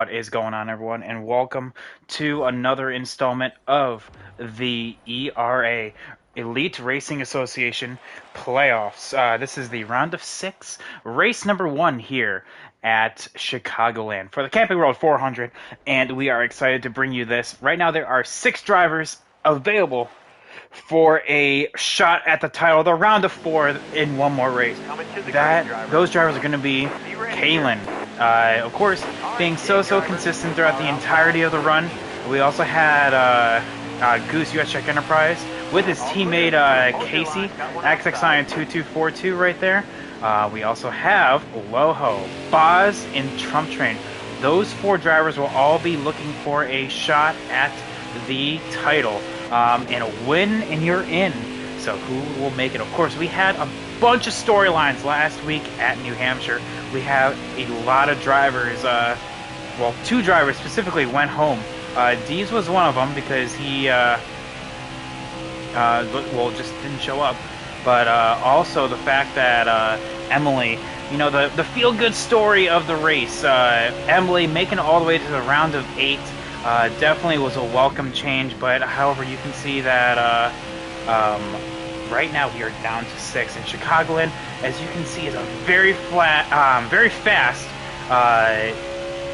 What is going on, everyone, and welcome to another installment of the ERA Elite Racing Association playoffs. This is the round of 6, race number 1 here at Chicagoland for the Camping World 400, and we are excited to bring you this. Right now, there are 6 drivers available for a shot at the title, the round of 4 in one more race. Those drivers are going to be Kalen, of course, being so consistent throughout the entirety of the run. We also had Goose US Check Enterprise with his teammate Casey, XXI 2242 right there. We also have Loho, Boz, and Trump Train. Those 4 drivers will all be looking for a shot at the title. And a win and you're in. So who will make it? Of course, we had a bunch of storylines last week at New Hampshire. We have a lot of drivers, well, 2 drivers specifically went home. Dees was one of them because he, just didn't show up. But also the fact that Emily, you know, the feel-good story of the race, Emily making it all the way to the round of 8, definitely was a welcome change, but however, you can see that right now we are down to 6. And Chicagoland, as you can see, is a very flat, very fast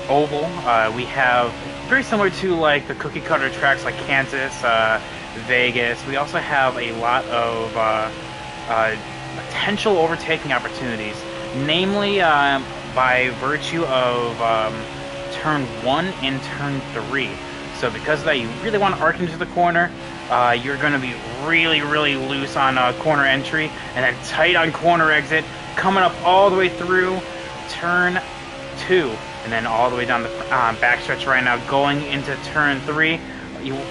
oval. We have very similar to like the cookie cutter tracks like Kansas, Vegas. We also have a lot of potential overtaking opportunities, namely by virtue of turn 1 and turn 3. So because of that, you really want to arc into the corner. You're going to be really loose on corner entry, and then tight on corner exit, coming up all the way through turn 2, and then all the way down the backstretch right now, going into turn 3.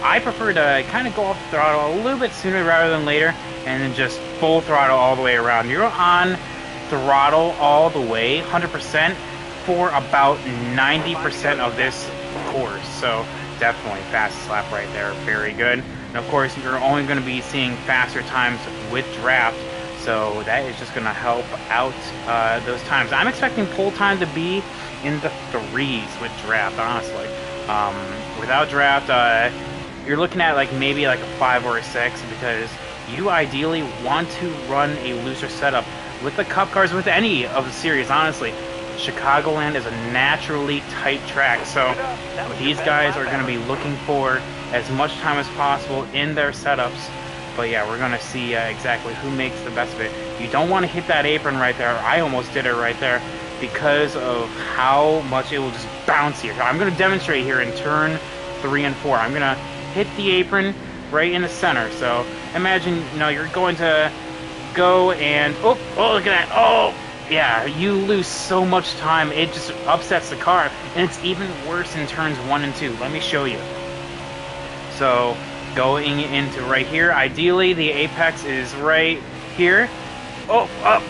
I prefer to kind of go off the throttle a little bit sooner rather than later, and then just full throttle all the way around. You're on throttle all the way, 100%. For about 90% of this course, so definitely fast lap right there, very good. And of course, you're only going to be seeing faster times with draft, so that is just going to help out those times. I'm expecting pole time to be in the 3s with draft, honestly. Without draft, you're looking at like maybe like a 5 or a 6, because you ideally want to run a looser setup with the Cup cars, with any of the series, honestly. Chicagoland is a naturally tight track, so these guys are going to be looking for as much time as possible in their setups. But yeah, we're going to see exactly who makes the best of it. You don't want to hit that apron right there. I almost did it right there because of how much it will just bounce here. I'm going to demonstrate here in turn 3 and 4. I'm going to hit the apron right in the center. So imagine, you know, you're going to go and, oh, look at that. Oh! Yeah, you lose so much time, it just upsets the car, and it's even worse in turns 1 and 2. Let me show you. So, going into right here, ideally the apex is right here. Oh, up!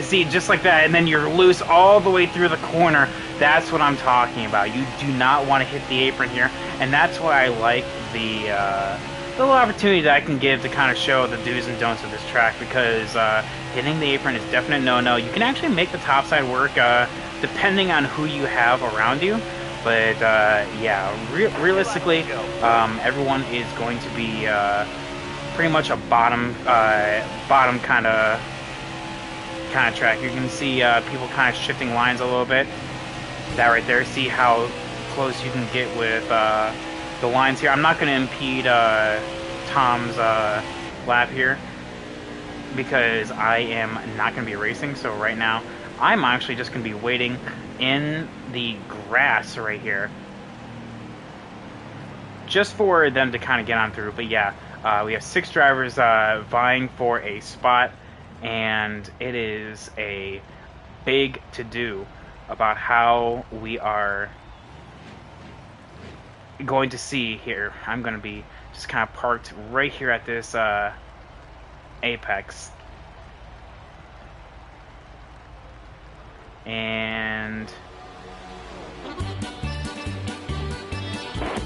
See, just like that, and then you're loose all the way through the corner. That's what I'm talking about. You do not want to hit the apron here, and that's why I like the little opportunity that I can give to kind of show the do's and don'ts of this track, because hitting the apron is definite no-no. You can actually make the topside work depending on who you have around you, but yeah, realistically, everyone is going to be pretty much a bottom kind of track. You can see people kind of shifting lines a little bit. That right there, see how close you can get with the lines here. I'm not going to impede Tom's lap here because I am not going to be racing. So right now, I'm actually just going to be waiting in the grass right here, just for them to kind of get on through. But yeah, we have 6 drivers vying for a spot, and it is a big to-do about how we are going to see here. I'm going to be just kind of parked right here at this apex, and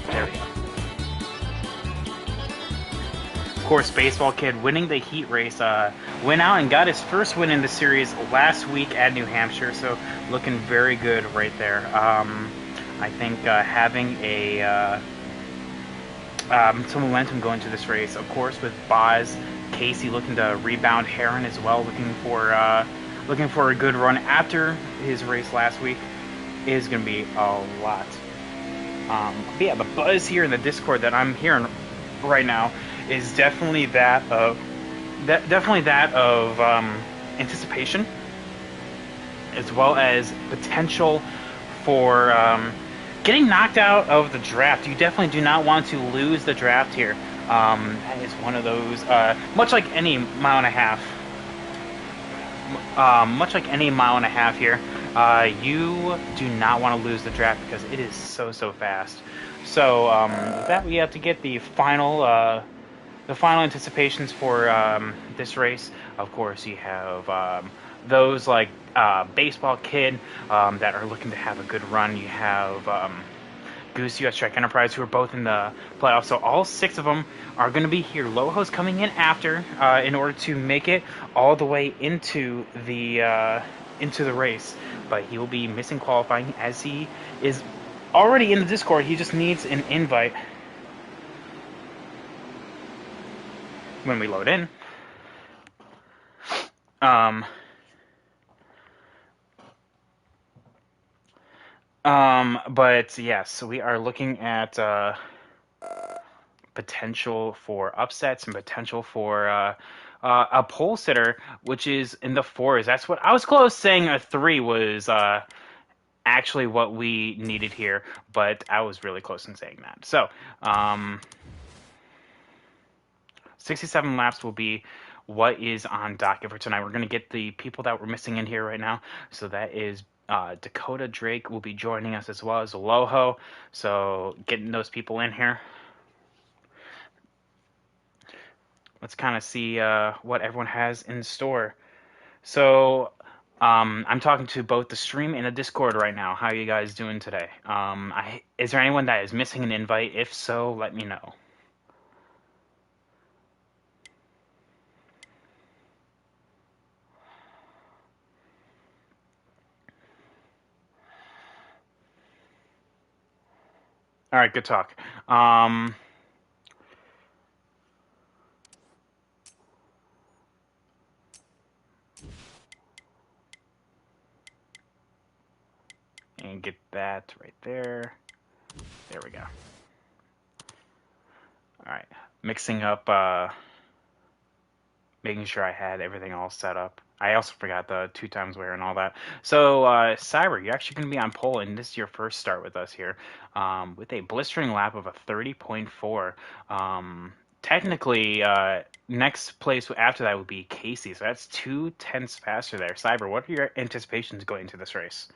there we go. Of course, Baseball Kid winning the heat race, went out and got his first win in the series last week at New Hampshire, so looking very good right there. I think having some momentum going to this race, of course, with Boz, Casey looking to rebound Heron as well, looking for a good run after his race last week, is going to be a lot. But yeah, the buzz here in the Discord that I'm hearing right now is definitely that of anticipation, as well as potential for getting knocked out of the draft. You definitely do not want to lose the draft here. That is one of those, much like any mile and a half, here, you do not want to lose the draft because it is so fast. So with that, we have to get the final anticipations for this race. Of course, you have those like Baseball Kid that are looking to have a good run. You have Goose, US Track Enterprise, who are both in the playoffs. So all 6 of them are going to be here. Loho's coming in after in order to make it all the way into the race, but he will be missing qualifying as he is already in the Discord. He just needs an invite when we load in. But yes, we are looking at potential for upsets and potential for a pole sitter, which is in the 4s. That's what I was close saying. A 3 was actually what we needed here, but I was really close in saying that. So 67 laps will be what is on docket for tonight. We're going to get the people that we're missing in here right now. So that is Dakota Drake will be joining us, as well as Loho. So getting those people in here. Let's kind of see what everyone has in store. So I'm talking to both the stream and the Discord right now. How are you guys doing today? Is there anyone that is missing an invite? If so, let me know. All right, good talk. And get that right there. There we go. All right, mixing up, making sure I had everything all set up. I also forgot the 2 times wear and all that. So, Cyber, you're actually going to be on pole, and this is your first start with us here, with a blistering lap of a 30.4. Technically, next place after that would be Casey, so that's 2 tenths faster there. Cyber, what are your anticipations going into this race?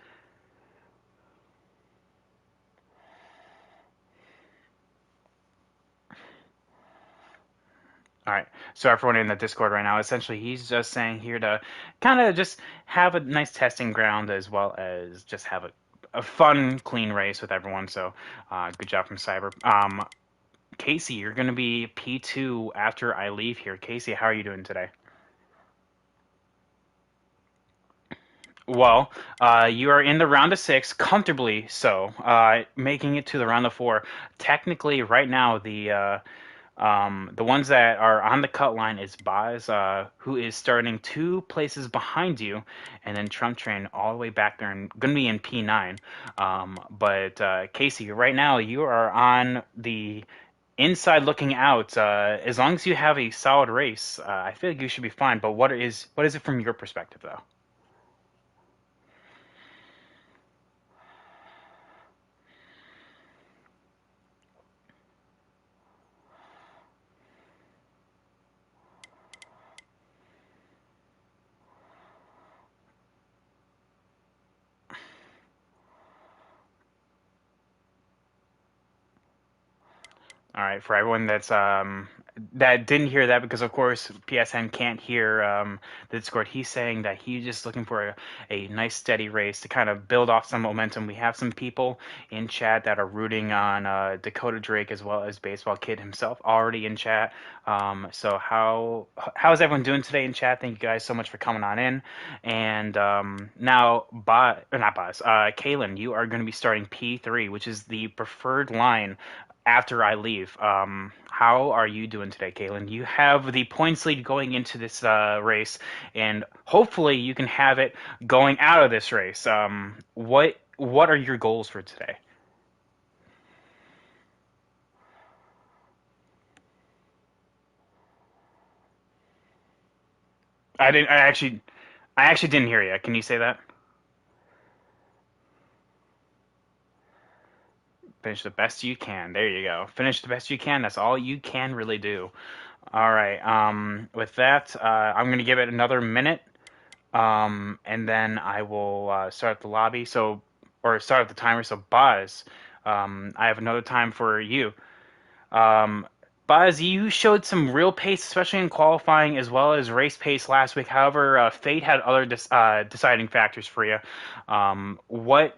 All right. So everyone in the Discord right now, essentially, he's just saying here to kind of just have a nice testing ground, as well as just have a fun, clean race with everyone. So good job from Cyber. Casey, you're going to be P2 after I leave here. Casey, how are you doing today? Well, you are in the round of 6, comfortably so, making it to the round of 4. Technically, right now, the ones that are on the cut line is Boz, who is starting 2 places behind you, and then Trump Train all the way back there and going to be in P9. But Casey, right now you are on the inside looking out. As long as you have a solid race, I feel like you should be fine. But what is it from your perspective, though? All right, for everyone that's that didn't hear that because, of course, PSN can't hear the Discord. He's saying that he's just looking for a nice steady race to kind of build off some momentum. We have some people in chat that are rooting on Dakota Drake as well as Baseball Kid himself already in chat. So how's everyone doing today in chat? Thank you guys so much for coming on in. And now, not Boz, Kalen, you are going to be starting P3, which is the preferred line after I leave. How are you doing today, Kaylin? You have the points lead going into this race, and hopefully you can have it going out of this race. What are your goals for today? I didn't. I actually didn't hear you. Can you say that? Finish the best you can. There you go. Finish the best you can. That's all you can really do. All right. With that, I'm gonna give it another minute. And then I will start up the lobby. Or start up the timer. So, Buzz, I have another time for you. Um, Buzz, you showed some real pace, especially in qualifying as well as race pace last week. However, fate had other deciding factors for you. What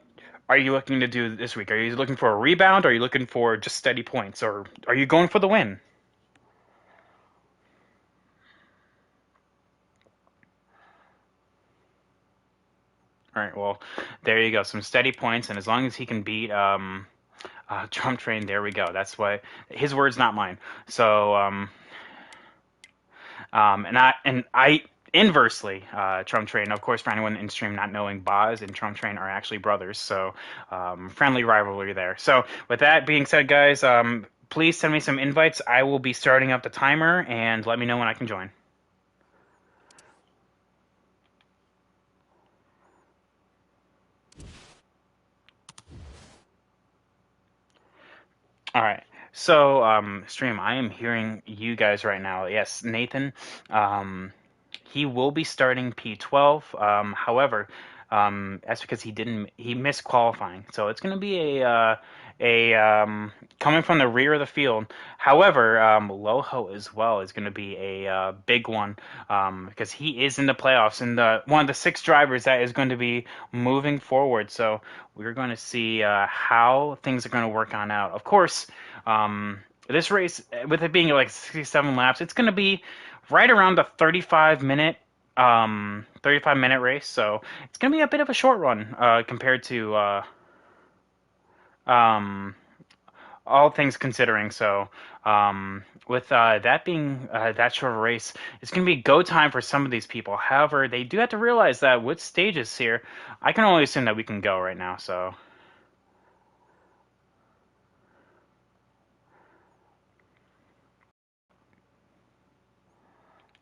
are you looking to do this week? Are you looking for a rebound? Or are you looking for just steady points? Or are you going for the win? All right, well, there you go. Some steady points, and as long as he can beat Trump Train, there we go. That's why his words, not mine. So, and I inversely, Trump Train, of course, for anyone in stream not knowing, Boz and Trump Train are actually brothers. So, friendly rivalry there. So, with that being said, guys, please send me some invites. I will be starting up the timer, and let me know when I can join. All right. So, stream, I am hearing you guys right now. Yes, Nathan, he will be starting P12. However, that's because he missed qualifying. So it's going to be coming from the rear of the field. However, Loho as well is going to be a big one because he is in the playoffs and one of the six drivers that is going to be moving forward. So we're going to see how things are going to work on out. Of course, this race, with it being like 67 laps, it's going to be right around the 35-minute race. So it's going to be a bit of a short run compared to um, all things considering. So with that being that short of a race, it's going to be go time for some of these people. However, they do have to realize that with stages here, I can only assume that we can go right now. So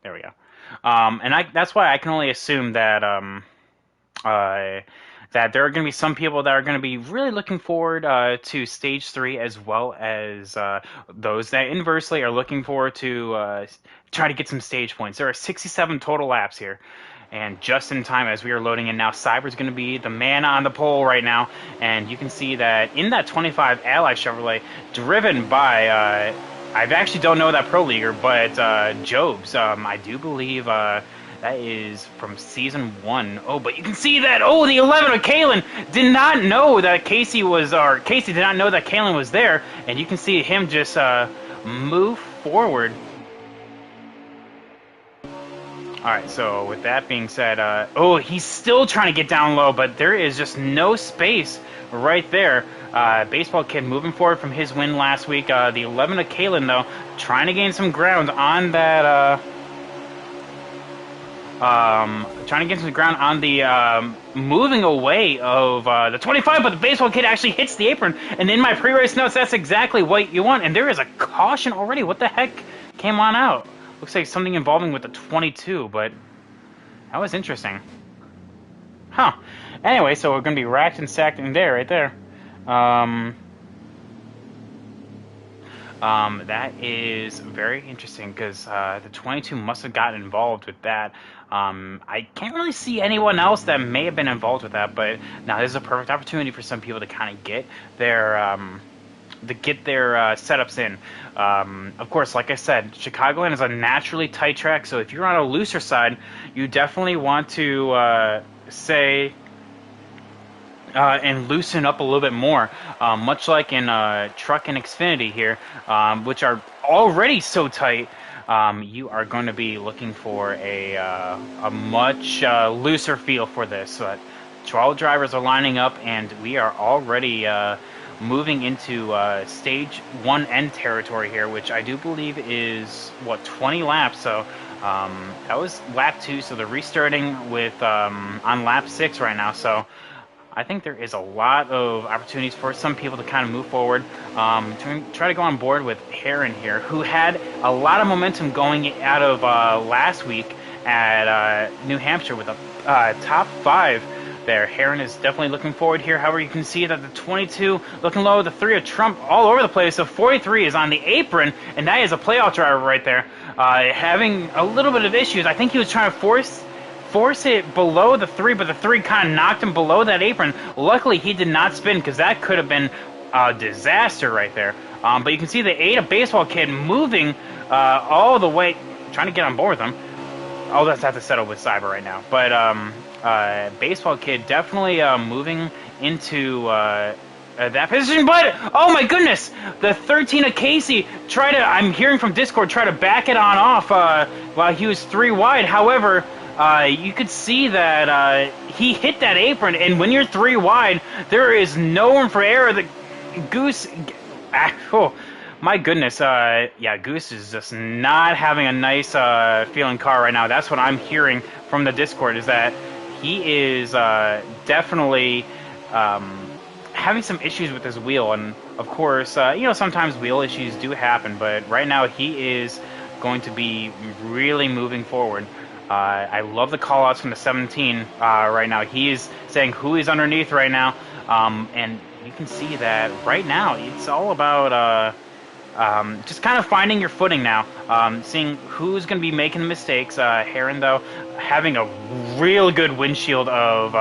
there we go. That's why I can only assume that uh, that there are going to be some people that are going to be really looking forward to stage 3, as well as those that inversely are looking forward to try to get some stage points. There are 67 total laps here. And just in time as we are loading in now, Cyber's going to be the man on the pole right now. And you can see that in that 25 Ally Chevrolet, driven by, I actually don't know that pro leaguer, but Jobs. I do believe that is from season 1. Oh, but you can see that, the 11 of Kalen did not know that Casey did not know that Kalen was there. And you can see him just move forward. All right, so with that being said, he's still trying to get down low, but there is just no space right there. Baseball Kid moving forward from his win last week. The 11 of Kalen, though, trying to gain some ground on that, trying to get some ground on the moving away of the 25, but the Baseball Kid actually hits the apron. And in my pre-race notes, that's exactly what you want. And there is a caution already. What the heck came on out? Looks like something involving with the 22, but that was interesting. Huh. Anyway, so we're going to be racked and sacked in there, right there. That is very interesting because the 22 must have gotten involved with that. I can't really see anyone else that may have been involved with that, but now this is a perfect opportunity for some people to kind of get their to get their setups in. Of course, like I said, Chicagoland is a naturally tight track, so if you're on a looser side, you definitely want to say and loosen up a little bit more, much like in Truck and Xfinity here, which are already so tight. You are going to be looking for a much looser feel for this. But 12 drivers are lining up, and we are already moving into stage 1 end territory here, which I do believe is, 20 laps. So that was lap 2, so they're restarting with on lap 6 right now. So I think there is a lot of opportunities for some people to kind of move forward, try to go on board with Heron here, who had a lot of momentum going out of last week at New Hampshire with a top 5 there. Heron is definitely looking forward here. However, you can see that the 22 looking low, the 3 of Trump all over the place. So 43 is on the apron, and that is a playoff driver right there, having a little bit of issues. I think he was trying to force it below the 3, but the 3 kind of knocked him below that apron. Luckily, he did not spin, because that could have been a disaster right there. But you can see the 8 of Baseball Kid moving all the way, trying to get on board with him. I'll just have to settle with Cyber right now. But Baseball Kid definitely moving into that position. But, oh my goodness, the 13 of Casey I'm hearing from Discord, try to back it on off while he was 3 wide. However, you could see that he hit that apron, and when you're 3 wide, there is no room for error. The Goose, oh my goodness, yeah, Goose is just not having a nice feeling car right now. That's what I'm hearing from the Discord, is that he is definitely having some issues with his wheel, and of course, sometimes wheel issues do happen, but right now he is going to be really moving forward. I love the call-outs from the 17 right now. He is saying who is underneath right now, and you can see that right now it's all about just kind of finding your footing now, seeing who's going to be making mistakes. Heron, though, having a real good windshield of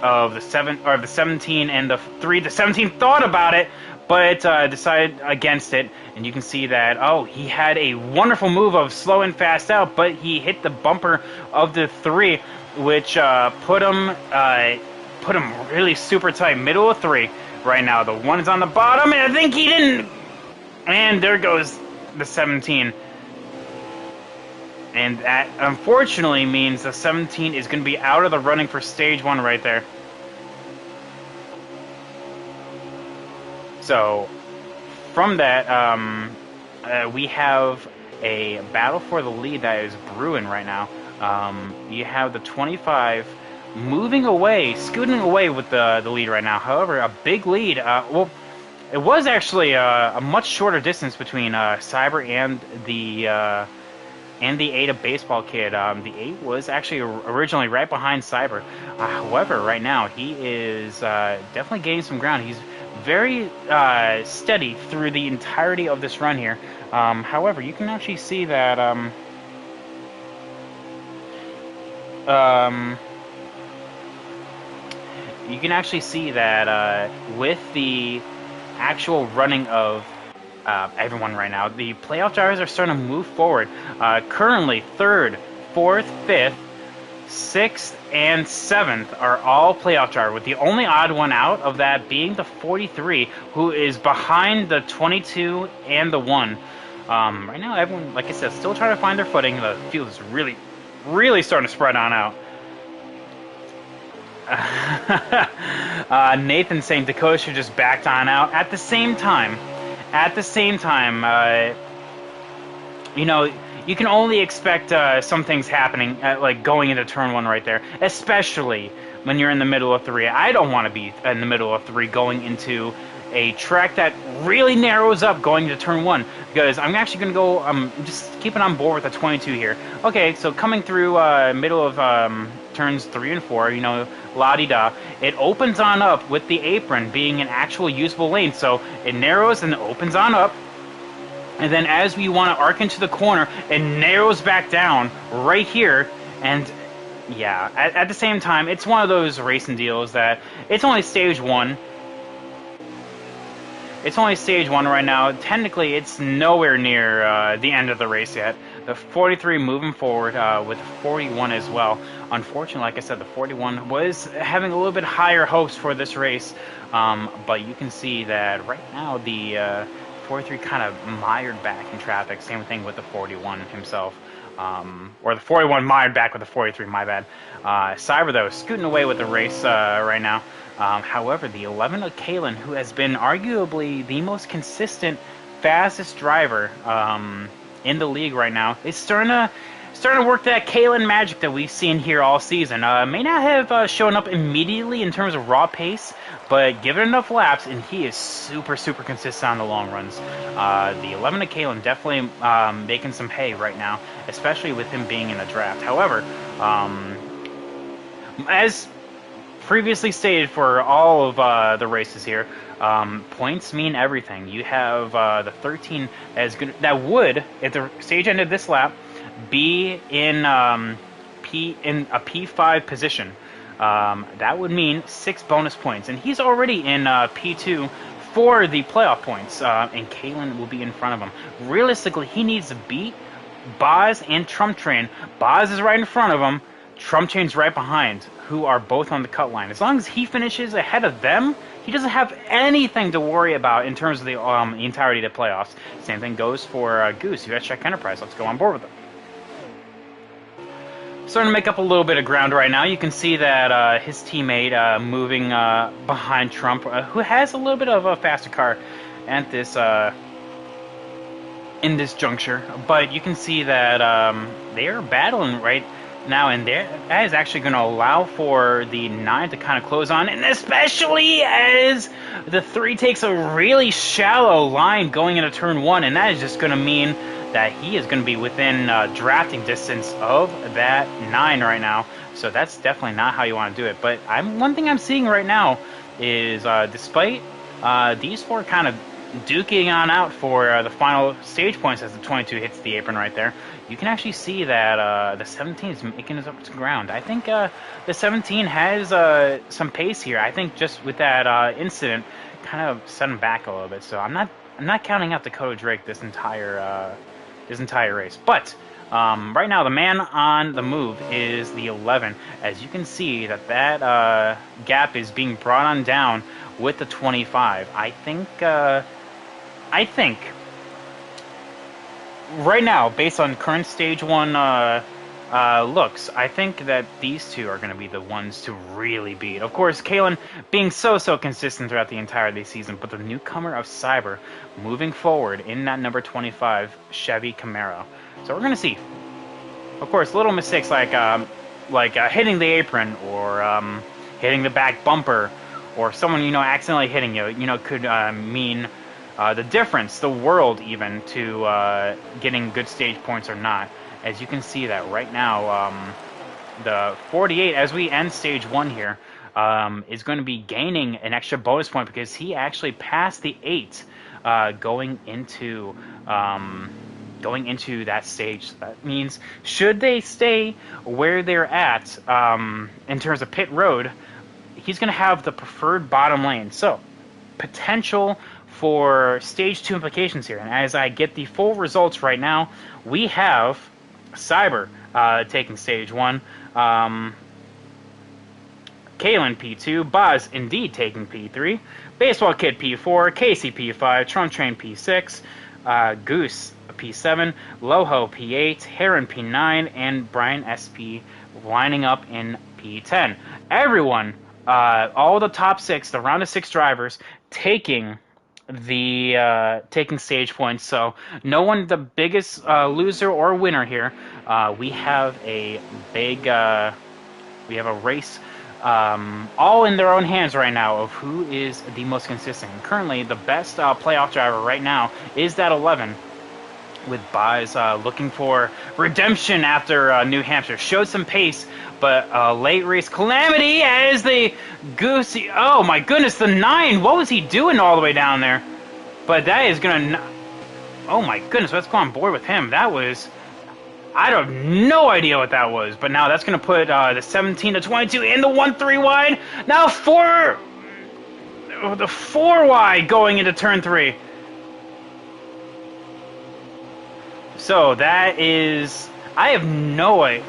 the 17 and the 3. The 17 thought about it, but decided against it, and you can see that, he had a wonderful move of slow and fast out, but he hit the bumper of the 3, which put him really super tight, middle of 3 right now. The 1 is on the bottom, and I think he didn't, and there goes the 17. And that, unfortunately, means the 17 is going to be out of the running for stage 1 right there. So, from that, we have a battle for the lead that is brewing right now. You have the 25 moving away, scooting away with the lead right now. However, a big lead. It was actually a much shorter distance between Cyber and the 8 of Baseball Kid. The 8 was actually originally right behind Cyber. However, right now, he is definitely gaining some ground. He's very steady through the entirety of this run here. However, you can actually see that with the actual running of everyone right now, the playoff drivers are starting to move forward. Currently, 3rd, 4th, 5th, 6th, and 7th are all playoff drivers, with the only odd one out of that being the 43, who is behind the 22 and the 1. Right now, everyone, like I said, still trying to find their footing. The field is really, really starting to spread on out. Nathan saying Dakota should just backed on out. At the same time, you can only expect some things happening, like going into turn 1 right there, especially when you're in the middle of 3. I don't want to be in the middle of 3 going into a track that really narrows up going into turn 1, because I'm actually going to go, just keeping on board with the 22 here. Okay, so coming through middle of turns 3 and 4, la-di-da, it opens on up with the apron being an actual usable lane, so it narrows and opens on up. And then as we want to arc into the corner, it narrows back down right here. And yeah, at the same time, it's one of those racing deals that it's only stage 1. It's only stage 1 right now. Technically, it's nowhere near the end of the race yet. The 43 moving forward with 41 as well. Unfortunately, like I said, the 41 was having a little bit higher hopes for this race, but you can see that right now the 43 kind of mired back in traffic. Same thing with the 41 himself. Or the 41 mired back with the 43, my bad. Cyber, though, scooting away with the race right now. However, the 11 of Kalen, who has been arguably the most consistent, fastest driver in the league right now, is starting to work that Kalen magic that we've seen here all season. May not have shown up immediately in terms of raw pace, but give it enough laps, and he is super, super consistent on the long runs. The 11 of Kalen definitely making some hay right now, especially with him being in a draft. However, as previously stated for all of the races here, points mean everything. You have the 13 that would, if the stage ended this lap, be in a P5 position. That would mean 6 bonus points, and he's already in P2 for the playoff points, and Kalen will be in front of him. Realistically, he needs to beat Boz and Trump Train. Boz is right in front of him. Trump Train's right behind, who are both on the cut line. As long as he finishes ahead of them, he doesn't have anything to worry about in terms of the entirety of the playoffs. Same thing goes for Goose, US Check Enterprise. Let's go on board with him. Starting to make up a little bit of ground right now. You can see that his teammate moving behind Trump, who has a little bit of a faster car at this in this juncture. But you can see that they are battling right now, and that is actually going to allow for the 9 to kind of close on, and especially as the 3 takes a really shallow line going into turn 1, and that is just going to mean that he is going to be within drafting distance of that 9 right now. So that's definitely not how you want to do it. But one thing I'm seeing right now is despite these 4 kind of duking on out for the final stage points as the 22 hits the apron right there, you can actually see that the 17 is making it up to ground. I think the 17 has some pace here. I think just with that incident kind of set him back a little bit. So I'm not counting out Dakota Drake this entire race. But right now, the man on the move is the 11. As you can see, that gap is being brought on down with the 25. I think right now, based on current stage 1 looks, I think that these 2 are going to be the ones to really beat. Of course, Kalen being so consistent throughout the entirety of the season, but the newcomer of Cyber moving forward in that number 25 Chevy Camaro. So we're going to see. Of course, little mistakes like hitting the apron or hitting the back bumper or someone accidentally hitting you, could mean the difference, the world even, to getting good stage points or not. As you can see that right now, the 48, as we end stage 1 here, is going to be gaining an extra bonus point because he actually passed the 8 going into that stage. That means should they stay where they're at in terms of pit road, he's going to have the preferred bottom lane. So potential for stage 2 implications here. And as I get the full results right now, we have Cyber taking stage 1, Kalen P2, Boz indeed taking P3, Baseball Kid P4, Casey P5, Trump Train P6, Goose P7, Loho P8, Heron P9, and Brian SP lining up in P10. Everyone, all the top 6, the round of 6 drivers, taking stage points. So no one the biggest loser or winner here. We have a race all in their own hands right now of who is the most consistent. Currently, the best playoff driver right now is that 11, with Boz looking for redemption after New Hampshire. Showed some pace, but late race calamity as the Goosey. Oh my goodness, the 9. What was he doing all the way down there? But that is gonna. Oh my goodness, let's go on board with him. That was. I have no idea what that was, but now that's gonna put the 17 to 22 in the 1-3 wide. Now 4. the 4 wide going into turn 3. So that is... I have no idea.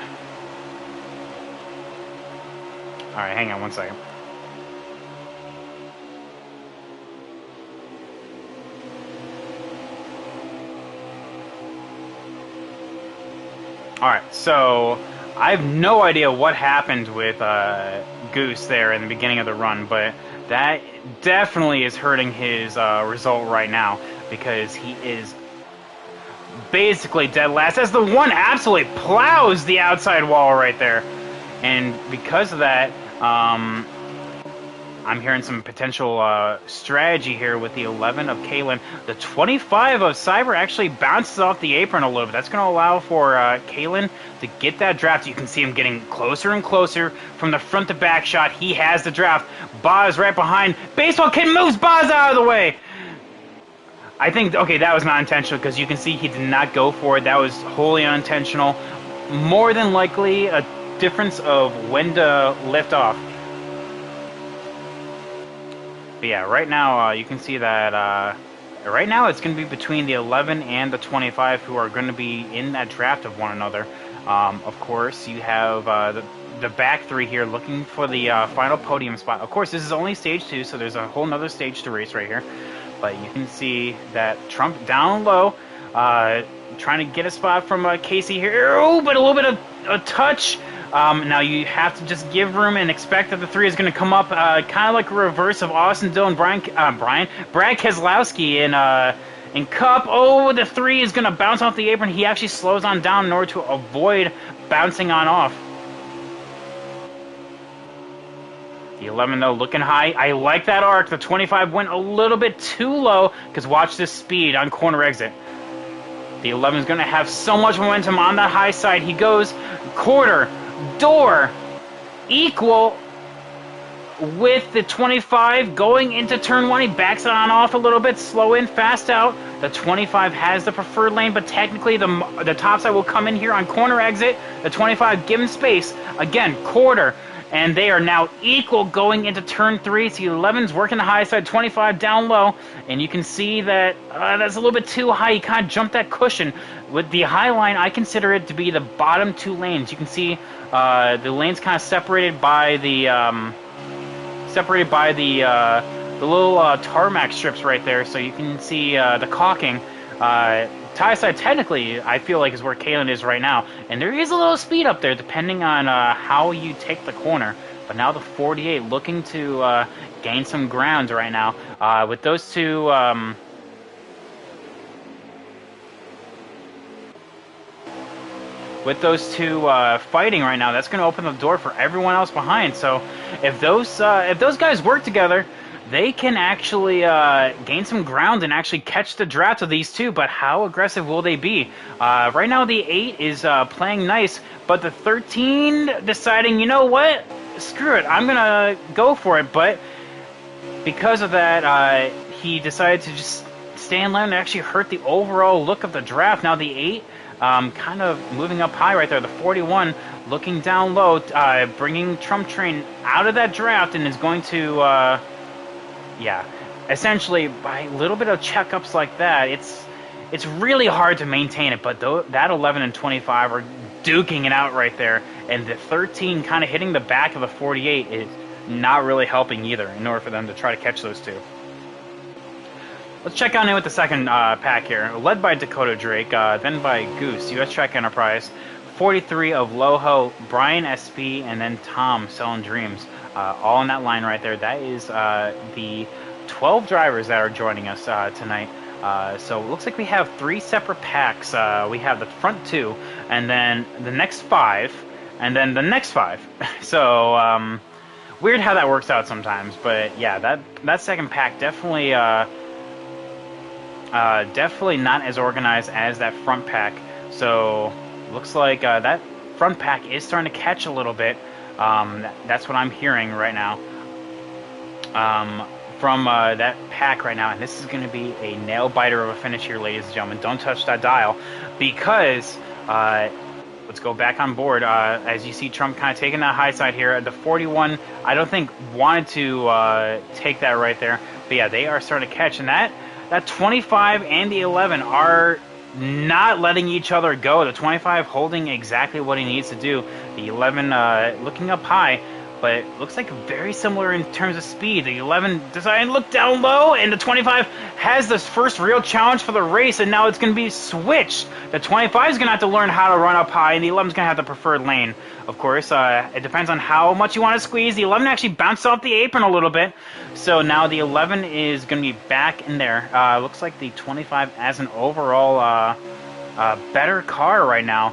Alright, hang on one second. Alright, so I have no idea what happened with Goose there in the beginning of the run, but that definitely is hurting his result right now, because he is basically dead last as the one absolutely plows the outside wall right there. And because of that, I'm hearing some potential strategy here with the 11 of Kalen. The 25 of Cyber actually bounces off the apron a little bit. That's going to allow for Kalen to get that draft. You can see him getting closer and closer from the front to back shot. He has the draft. Boz right behind. Baseball Kid moves Boz out of the way. I think, okay, that was not intentional because you can see he did not go for it. That was wholly unintentional. More than likely a difference of when to lift off. But yeah, right now you can see that right now it's going to be between the 11 and the 25 who are going to be in that draft of one another. Of course, you have the back three here looking for the final podium spot. Of course, this is only stage 2, so there's a whole nother stage to race right here. But you can see that Trump down low, trying to get a spot from Casey here. Oh, but a little bit of a touch. Now you have to just give room and expect that the 3 is going to come up, kind of like a reverse of Austin Dillon, Brad Keselowski in Cup. Oh, the 3 is going to bounce off the apron. He actually slows on down in order to avoid bouncing on off. The 11, though, looking high. I like that arc. The 25 went a little bit too low, because watch this speed on corner exit. The 11 is going to have so much momentum on that high side. He goes quarter, door, equal with the 25 going into turn 1. He backs it on off a little bit, slow in, fast out. The 25 has the preferred lane, but technically the top side will come in here on corner exit. The 25 give him space. Again, quarter. And they are now equal going into turn 3. So 11's working the high side, 25 down low. And you can see that that's a little bit too high. He kind of jumped that cushion. With the high line, I consider it to be the bottom 2 lanes. You can see the lanes kind of separated by the little tarmac strips right there. So you can see the caulking. Tie side, technically, I feel like is where Kalen is right now. And there is a little speed up there, depending on how you take the corner. But now the 48 looking to gain some ground right now. With those two... fighting right now, that's going to open the door for everyone else behind. So if those guys work together, they can actually gain some ground and actually catch the draft of these two, but how aggressive will they be? Right now the 8 is playing nice, but the 13 deciding, you know what? Screw it, I'm going to go for it, but because of that, he decided to just stay in line and actually hurt the overall look of the draft. Now the 8 kind of moving up high right there, the 41 looking down low, bringing Trump Train out of that draft and is going to... yeah, essentially, by a little bit of checkups like that, it's really hard to maintain it, but that 11 and 25 are duking it out right there, and the 13 kind of hitting the back of the 48 is not really helping either in order for them to try to catch those two. Let's check on in with the second pack here, led by Dakota Drake, then by Goose, US Trek Enterprise, 43 of Loho, Brian SP, and then Tom Selling Dreams. All in that line right there. That is the 12 drivers that are joining us tonight. So it looks like we have 3 separate packs. We have the front 2, and then the next 5, and then the next 5. So weird how that works out sometimes. But yeah, that second pack definitely definitely not as organized as that front pack. So looks like that front pack is starting to catch a little bit. That's what I'm hearing right now from that pack right now. And this is going to be a nail-biter of a finish here, ladies and gentlemen. Don't touch that dial, because let's go back on board. As you see, Trump kind of taking that high side here. The 41, I don't think wanted to take that right there. But yeah, they are starting to catch, and that 25 and the 11 are not letting each other go. The 25 holding exactly what he needs to do. The 11 looking up high, but it looks like very similar in terms of speed. The 11 decided to look down low, and the 25 has this first real challenge for the race, and now it's going to be switched. The 25 is going to have to learn how to run up high, and the 11 is going to have the preferred lane. Of course, it depends on how much you want to squeeze. The 11 actually bounced off the apron a little bit, so now the 11 is going to be back in there. Looks like the 25 has an overall better car right now.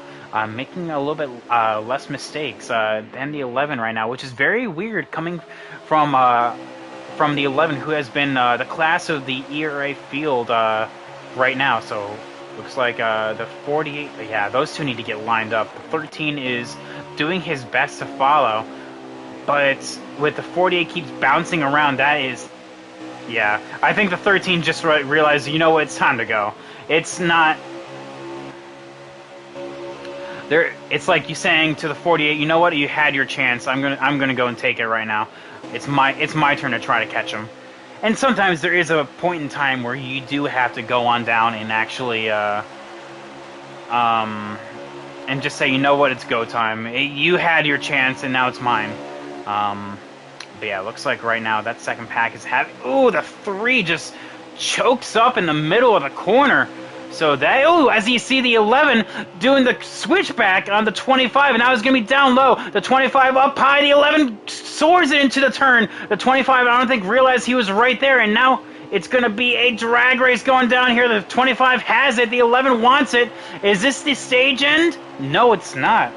Making a little bit less mistakes than the 11 right now, which is very weird coming from the 11, who has been the class of the ERA field right now. So looks like the 48, yeah, those two need to get lined up. The 13 is doing his best to follow, but with the 48 keeps bouncing around, that is, yeah, I think the 13 just realized, you know what, it's time to go. It's not... There, it's like you saying to the 48, you know what, you had your chance. I'm gonna go and take it right now. It's my turn to try to catch him. And sometimes there is a point in time where you do have to go on down and actually and just say, you know what, it's go time. You had your chance and now it's mine. But yeah, it looks like right now that second pack is having... Ooh, the 3 just chokes up in the middle of the corner. So that, oh, as you see the 11 doing the switchback on the 25, and now it's going to be down low. The 25 up high, the 11 soars it into the turn. The 25, I don't think, realized he was right there, and now it's going to be a drag race going down here. The 25 has it, the 11 wants it. Is this the stage end? No, it's not.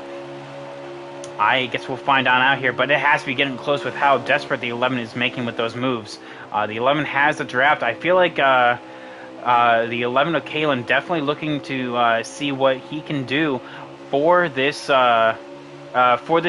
I guess we'll find out here, but it has to be getting close with how desperate the 11 is making with those moves. The 11 has the draft. I feel like... the 11 of Kalen definitely looking to see what he can do for this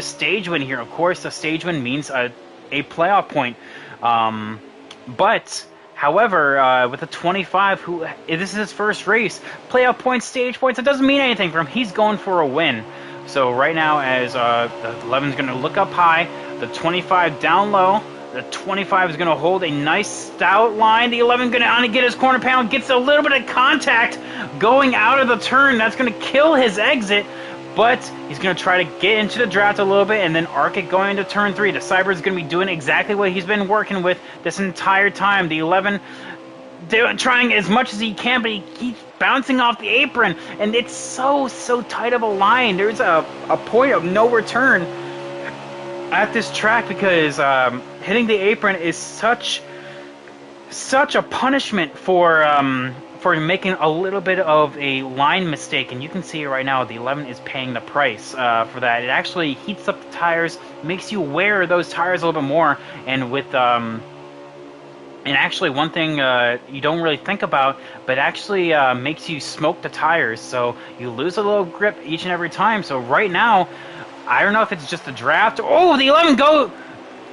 stage win here. Of course, the stage win means a playoff point. But, however, with the 25, who this is his first race, playoff points, stage points, it doesn't mean anything for him. He's going for a win. So right now, as the 11 is going to look up high, the 25 down low. The 25 is going to hold a nice stout line. The 11 going to get his corner panel, gets a little bit of contact going out of the turn. That's going to kill his exit, but he's going to try to get into the draft a little bit and then arc it going into turn 3. The Cyber is going to be doing exactly what he's been working with this entire time. The 11 trying as much as he can, but he keeps bouncing off the apron, and it's so tight of a line. There's a point of no return at this track because hitting the apron is such a punishment for making a little bit of a line mistake, and you can see it right now. The 11 is paying the price for that. It actually heats up the tires, makes you wear those tires a little bit more, and with and actually one thing you don't really think about, but actually makes you smoke the tires, so you lose a little grip each and every time. So right now, I don't know if it's just a draft. Oh, the 11 go...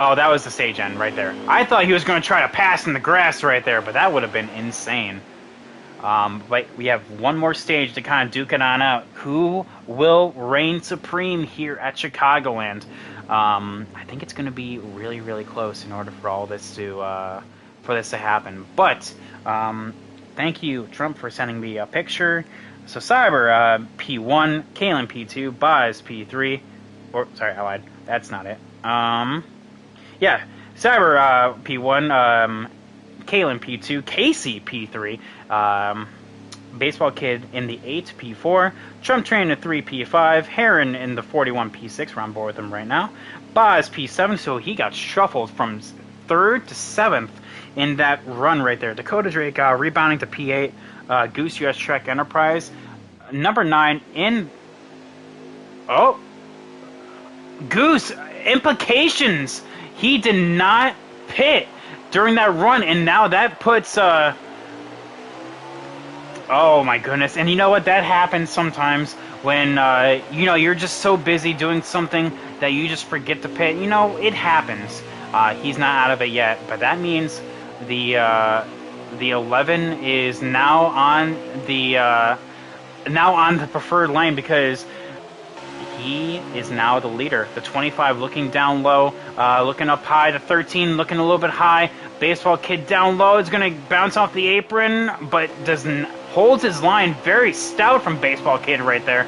Oh, that was the stage end right there. I thought he was going to try to pass in the grass right there, but that would have been insane. But we have one more stage to kind of duke it on out. Who will reign supreme here at Chicagoland? I think it's going to be really close in order for all this to happen. But thank you, Trump, for sending me a picture. So Cyber P1, Kalen P2, Boz P3. Or sorry, I lied. That's not it. Yeah, Cyber P1, Kalen P2, Casey P3, Baseball Kid in the 8 P4, Trump Train in the 3 P5, Heron in the 41 P6. We're on board with him right now. Boz P7, so he got shuffled from 3rd to 7th in that run right there. Dakota Drake rebounding to P8. Goose US Trek Enterprise, number 9 in... Oh! Goose, implications! He did not pit during that run, and now that puts, oh my goodness. And you know what? That happens sometimes when, you know, you're just so busy doing something that you just forget to pit. You know, it happens. He's not out of it yet, but that means the 11 is now on the preferred lane, because he is now the leader. The 25 looking down low, looking up high. The 13 looking a little bit high. Baseball Kid down low is going to bounce off the apron, but holds his line very stout from Baseball Kid right there.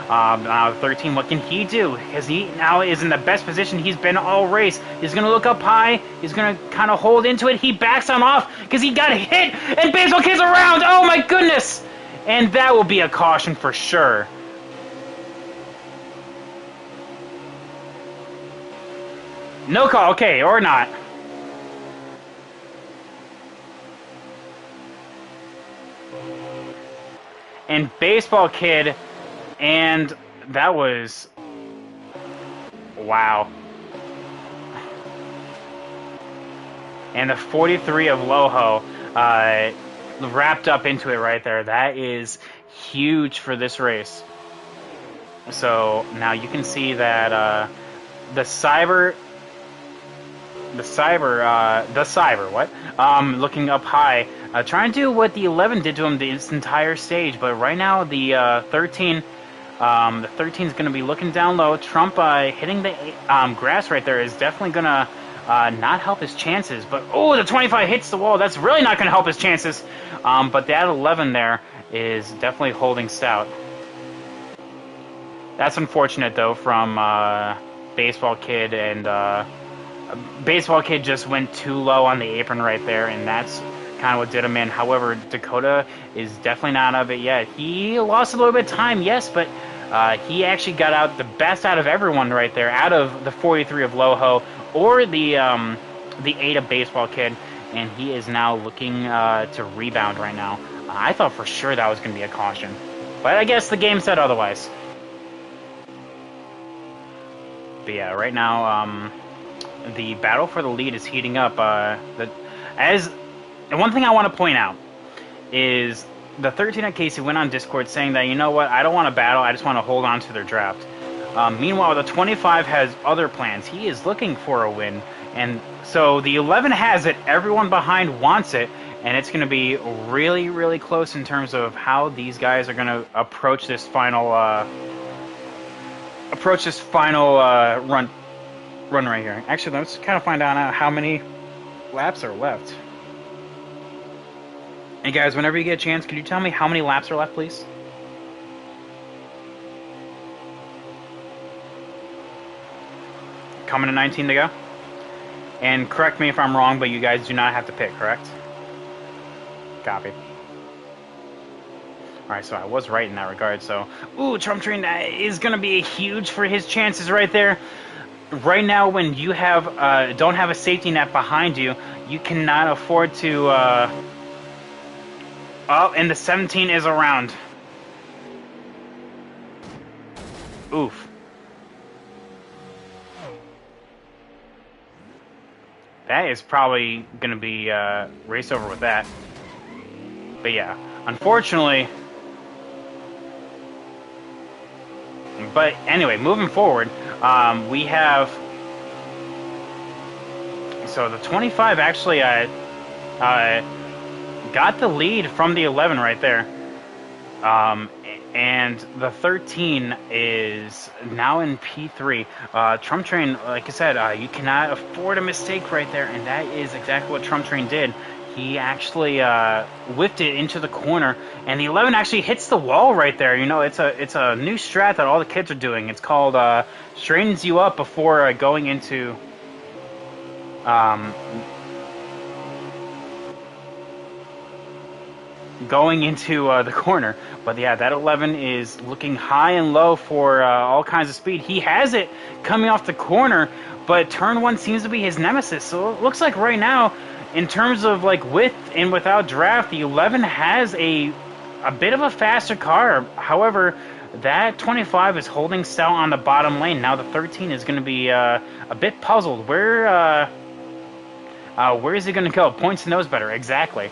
Now 13, what can he do? Because he now is in the best position he's been all race. He's going to look up high. He's going to kind of hold into it. He backs on off because he got hit, and Baseball Kid's around. Oh, my goodness. And that will be a caution for sure. No call, okay, or not. And Baseball Kid, and that was... wow. And the 43 of Loho wrapped up into it right there. That is huge for this race. So now you can see that the Cyber, looking up high, trying to do what the 11 did to him this entire stage, but right now the 13 is going to be looking down low. Trump hitting the grass right there is definitely going to not help his chances, but oh, the 25 hits the wall. That's really not going to help his chances, but that 11 there is definitely holding stout. That's unfortunate though from Baseball Kid, and Baseball Kid just went too low on the apron right there, and that's kind of what did him in. However, Dakota is definitely not out of it yet. He lost a little bit of time, yes, but he actually got out the best out of everyone right there, out of the 43 of Loho or the 8 of Baseball Kid, and he is now looking to rebound right now. I thought for sure that was going to be a caution, but I guess the game said otherwise. But yeah, right now, the battle for the lead is heating up. And one thing I want to point out is the 13 at Casey went on Discord saying that, you know what, I don't want to battle, I just want to hold on to their draft. Meanwhile, the 25 has other plans. He is looking for a win, and so the 11 has it, everyone behind wants it, and it's going to be really, really close in terms of how these guys are going to approach this final run right here. Actually, let's kind of find out how many laps are left. Hey guys, whenever you get a chance, could you tell me how many laps are left, please? Coming to 19 to go. And correct me if I'm wrong, but you guys do not have to pick, correct? Copy. Alright, so I was right in that regard, so... ooh, Trump Train is going to be huge for his chances right there. Right now, when you have don't have a safety net behind you, you cannot afford to... Oh, and the 17 is around. Oof. That is probably going to be race over with that. But yeah, unfortunately... but anyway, moving forward, we have... so the 25 actually got the lead from the 11 right there. And the 13 is now in P3. Trump Train, like I said, you cannot afford a mistake right there, and that is exactly what Trump Train did. He actually whipped it into the corner, and the 11 actually hits the wall right there. You know, it's a new strat that all the kids are doing. It's called straightens you up before going into the corner. But yeah, that 11 is looking high and low for all kinds of speed. He has it coming off the corner, but turn 1 seems to be his nemesis. So it looks like right now, in terms of like with and without draft, the 11 has a bit of a faster car. However, that 25 is holding stout on the bottom lane. Now the 13 is going to be a bit puzzled. Where is he going to go? Points knows better. Exactly.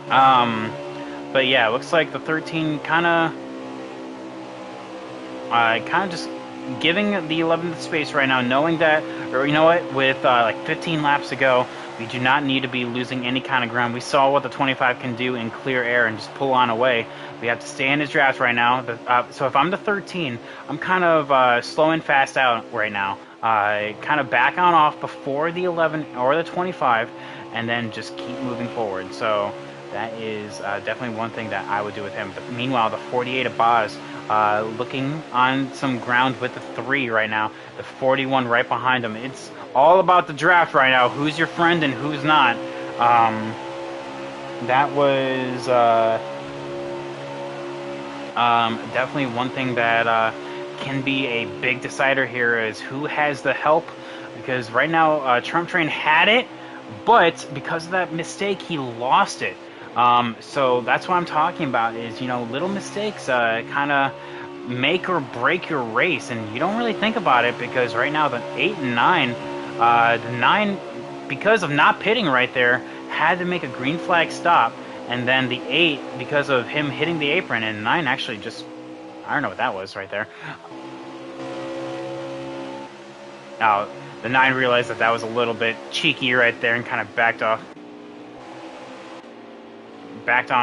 But yeah, it looks like the 13 kind of just giving the 11 the space right now, knowing that, or you know what, with like 15 laps to go, We do not need to be losing any kind of ground. We saw what the 25 can do in clear air and just pull on away. We have to stay in his draft right now. So if I'm the 13, I'm kind of slowing fast out right now. Kind of back on off before the 11 or the 25, and then just keep moving forward. So that is definitely one thing that I would do with him. But meanwhile, the 48 of Boz looking on some ground with the 3 right now. The 41 right behind him. It's all about the draft right now. Who's your friend and who's not? That was definitely one thing that can be a big decider here is who has the help. Because right now, Trump Train had it, but because of that mistake, he lost it. So that's what I'm talking about is, you know, little mistakes kind of make or break your race. And you don't really think about it because right now the 8 and 9, the 9, because of not pitting right there, had to make a green flag stop. And then the 8, because of him hitting the apron, and 9 actually just, I don't know what that was right there. Now, the 9 realized that that was a little bit cheeky right there and kind of backed on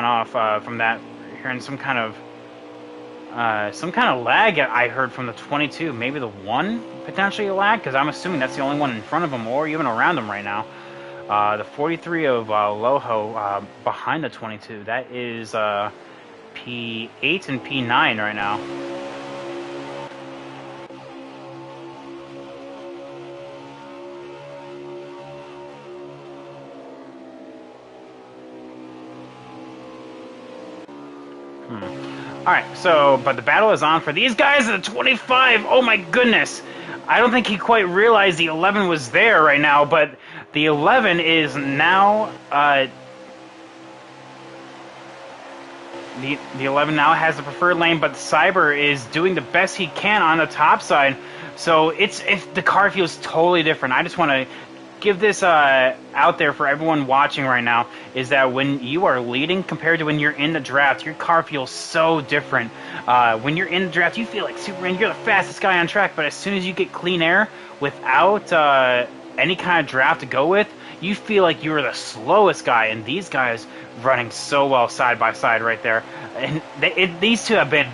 off from that. Hearing some kind of lag I heard from the 22. Maybe the 1 potentially a lag, because I'm assuming that's the only one in front of him or even around him right now. The 43 of Loho behind the 22. That is P8 and P9 right now. Alright, so, but the battle is on for these guys at the 25. Oh my goodness. I don't think he quite realized the 11 was there right now, but the 11 is now, the 11 now has the preferred lane, but Cyber is doing the best he can on the top side. So if the car feels totally different. I just want to give this out there for everyone watching right now, is that when you are leading compared to when you're in the draft, your car feels so different. When you're in the draft, you feel like Superman, you're the fastest guy on track, but as soon as you get clean air without any kind of draft to go with, you feel like you're the slowest guy, and these guys running so well side by side right there. And these two have been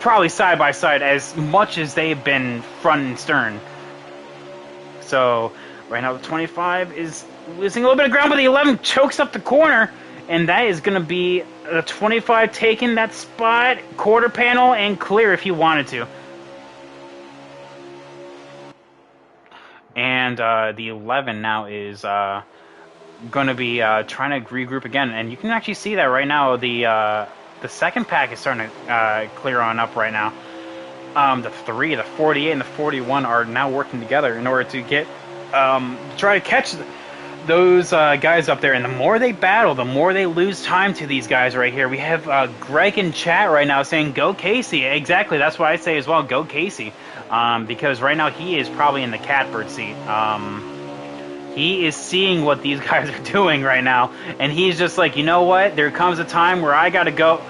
probably side by side as much as they've been front and stern. So right now the 25 is losing a little bit of ground, but the 11 chokes up the corner, and that is going to be the 25 taking that spot, quarter panel, and clear if he wanted to. And the 11 now is going to be trying to regroup again, and you can actually see that right now. The second pack is starting to clear on up right now. The 3, the 48, and the 41 are now working together in order to get try to catch those guys up there. And the more they battle, the more they lose time to these guys right here. We have Greg in chat right now saying, "Go Casey." Exactly, that's what I say as well. Go Casey. Because right now he is probably in the catbird seat. He is seeing what these guys are doing right now, and he's just like, you know what? There comes a time where I gotta go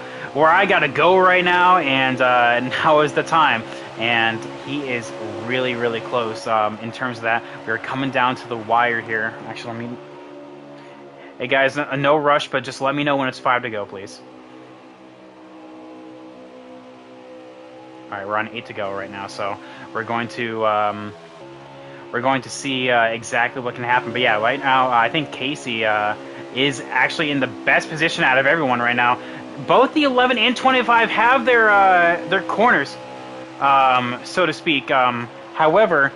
right now, and now is the time. And he is really, really close in terms of that. We're coming down to the wire here. Actually, let me... Hey guys, no rush, but just let me know when it's 5 to go, please. Alright, we're on 8 to go right now, so we're going to see exactly what can happen. But yeah, right now, I think Casey is actually in the best position out of everyone right now. Both the 11 and 25 have their corners, so to speak. However,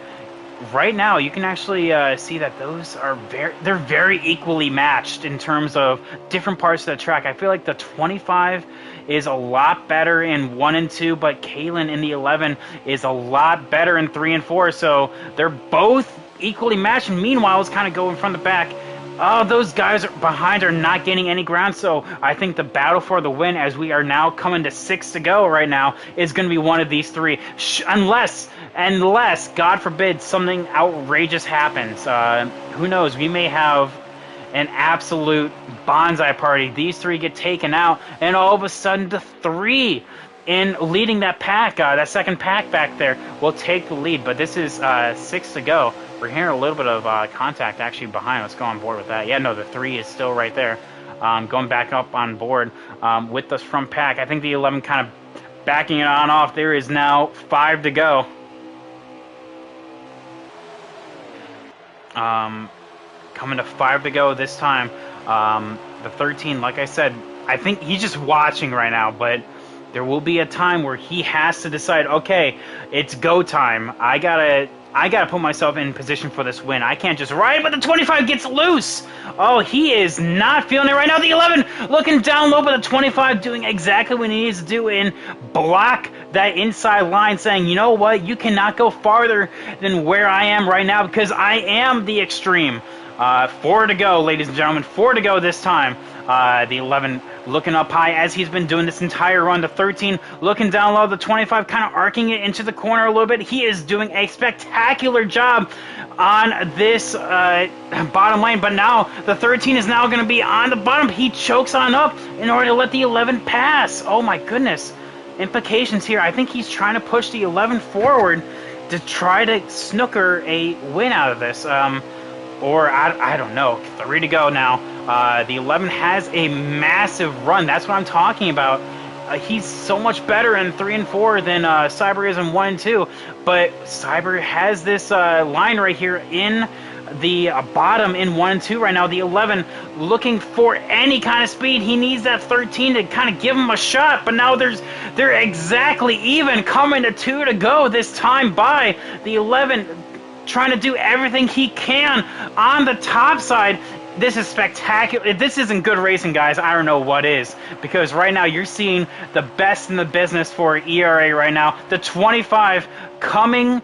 right now you can actually see that those are they're very equally matched in terms of different parts of the track. I feel like the 25 is a lot better in 1 and 2, but Kalen in the 11 is a lot better in 3 and 4. So they're both equally matched. And meanwhile, it's kind of going from the back. Oh, those guys behind are not gaining any ground, so I think the battle for the win, as we are now coming to 6 to go right now, is going to be one of these 3. Unless, God forbid, something outrageous happens. Who knows? We may have an absolute bonsai party. These 3 get taken out, and all of a sudden the 3 in leading that pack, that second pack back there, will take the lead. But this is 6 to go. We're hearing a little bit of contact actually behind. Let's go on board with that. Yeah, no, the 3 is still right there. Going back up on board with this front pack. I think the 11 kind of backing it on off. There is now 5 to go. Coming to 5 to go this time. The 13, like I said, I think he's just watching right now, but there will be a time where he has to decide, okay, it's go time. I gotta put myself in position for this win. I can't just ride, but the 25 gets loose. Oh, he is not feeling it right now. The 11 looking down low, but the 25 doing exactly what he needs to do and block that inside line, saying, you know what, you cannot go farther than where I am right now because I am the extreme. 4 to go, ladies and gentlemen. 4 to go this time. The 11 looking up high as he's been doing this entire run. The 13 looking down low. The 25 kind of arcing it into the corner a little bit. He is doing a spectacular job on this bottom lane. But now the 13 is now going to be on the bottom. He chokes on up in order to let the 11 pass. Oh my goodness. Implications here. I think he's trying to push the 11 forward to try to snooker a win out of this. Or I don't know. 3 to go now. The 11 has a massive run. That's what I'm talking about. He's so much better in 3 and 4 than Cyber is in 1 and 2. But Cyber has this line right here in the bottom in 1 and 2 right now. The 11 looking for any kind of speed. He needs that 13 to kind of give him a shot. But now they're exactly even, coming to 2 to go this time by the 11. Trying to do everything he can on the top side. This is spectacular. If this isn't good racing, guys, I don't know what is. Because right now you're seeing the best in the business for ERA right now. The 25 coming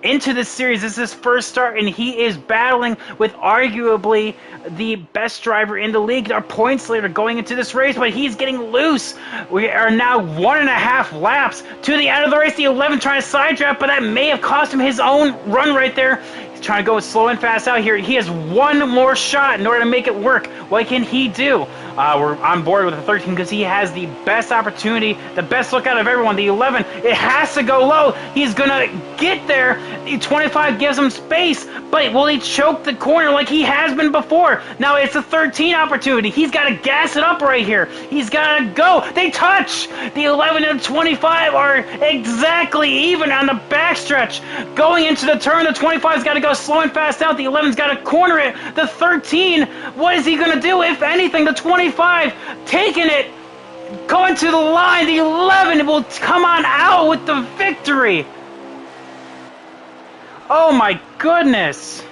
into this series. This is his first start, and he is battling with arguably the best driver in the league. Our points leader going into this race, but he's getting loose. We are now 1.5 laps to the end of the race. The 11 trying to side draft, but that may have cost him his own run right there. He's trying to go slow and fast out here. He has one more shot in order to make it work. What can he do? We're on board with the 13 because he has the best opportunity, the best look out of everyone. The 11, it has to go low. He's going to get there. The 25 gives him space, but will he choke the corner like he has been before? Now it's a 13 opportunity. He's got to gas it up right here. He's got to go. They touch. The 11 and 25 are exactly even on the backstretch. Going into the turn, the 25's got to go slow and fast out. The 11's got to corner it. The 13, what is he going to do? If anything, the 25 taking it, going to the line. The 11 will come on out with the victory. Oh my goodness.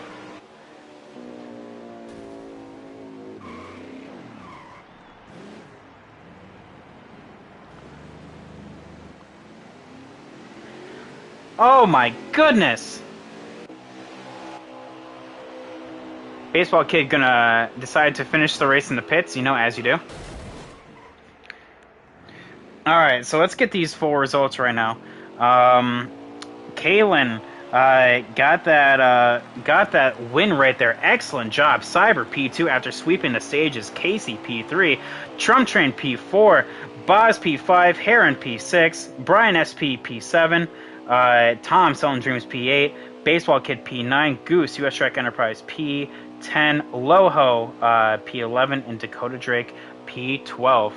Oh my goodness. Baseball kid gonna decide to finish the race in the pits, you know, as you do. Alright, so let's get these full results right now. Kalen got that win right there. Excellent job. Cyber P2 after sweeping the stages. Casey P3, Trump Train P4, Boz P5, Heron P6, Brian SP P7, Tom Selling Dreams P8, Baseball Kid P9, Goose US Trek Enterprise P10, Loho P11, and Dakota Drake P12.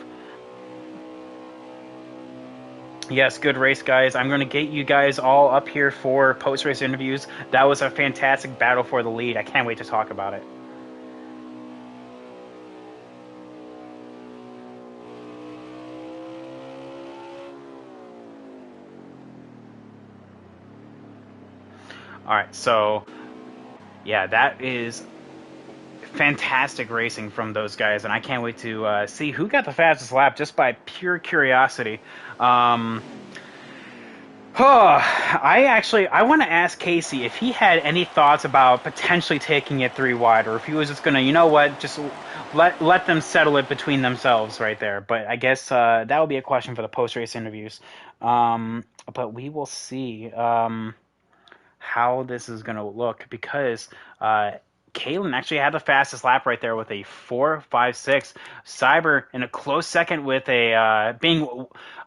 Yes, good race, guys. I'm going to get you guys all up here for post-race interviews. That was a fantastic battle for the lead. I can't wait to talk about it. Alright, so yeah, that is fantastic racing from those guys, and I can't wait to see who got the fastest lap just by pure curiosity. I want to ask Casey if he had any thoughts about potentially taking it 3 wide, or if he was just going to, you know what, just let them settle it between themselves right there. But I guess that will be a question for the post-race interviews. But we will see how this is going to look, because Kalen actually had the fastest lap right there with a 4.56. Cyber in a close second with a being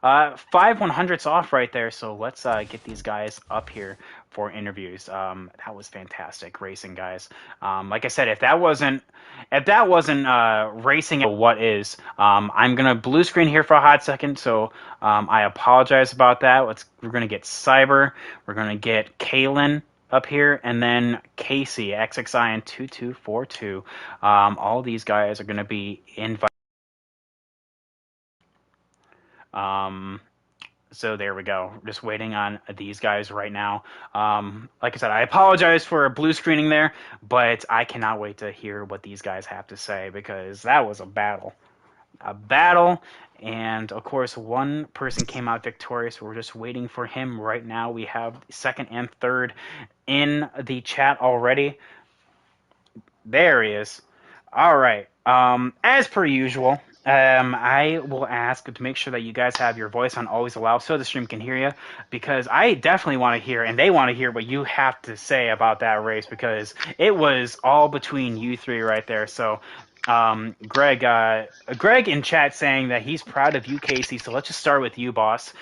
5/100ths off right there. So let's get these guys up here for interviews. That was fantastic racing, guys. Like I said, if that wasn't racing, what is? I'm gonna blue screen here for a hot second, so I apologize about that. We're gonna get Cyber. We're gonna get Kalen up here, and then Casey, XXI, and 2242. All these guys are going to be invited. Um, so there we go. Just waiting on these guys right now. Like I said, I apologize for blue screening there, but I cannot wait to hear what these guys have to say because that was a battle. A battle. And of course, one person came out victorious. We're just waiting for him right now. We have second and third in the chat already. There he is. All right. As per usual, I will ask to make sure that you guys have your voice on always allow so the stream can hear you because I definitely want to hear and they want to hear what you have to say about that race because it was all between you three right there. So Greg in chat saying that he's proud of you, Casey. So let's just start with you, boss.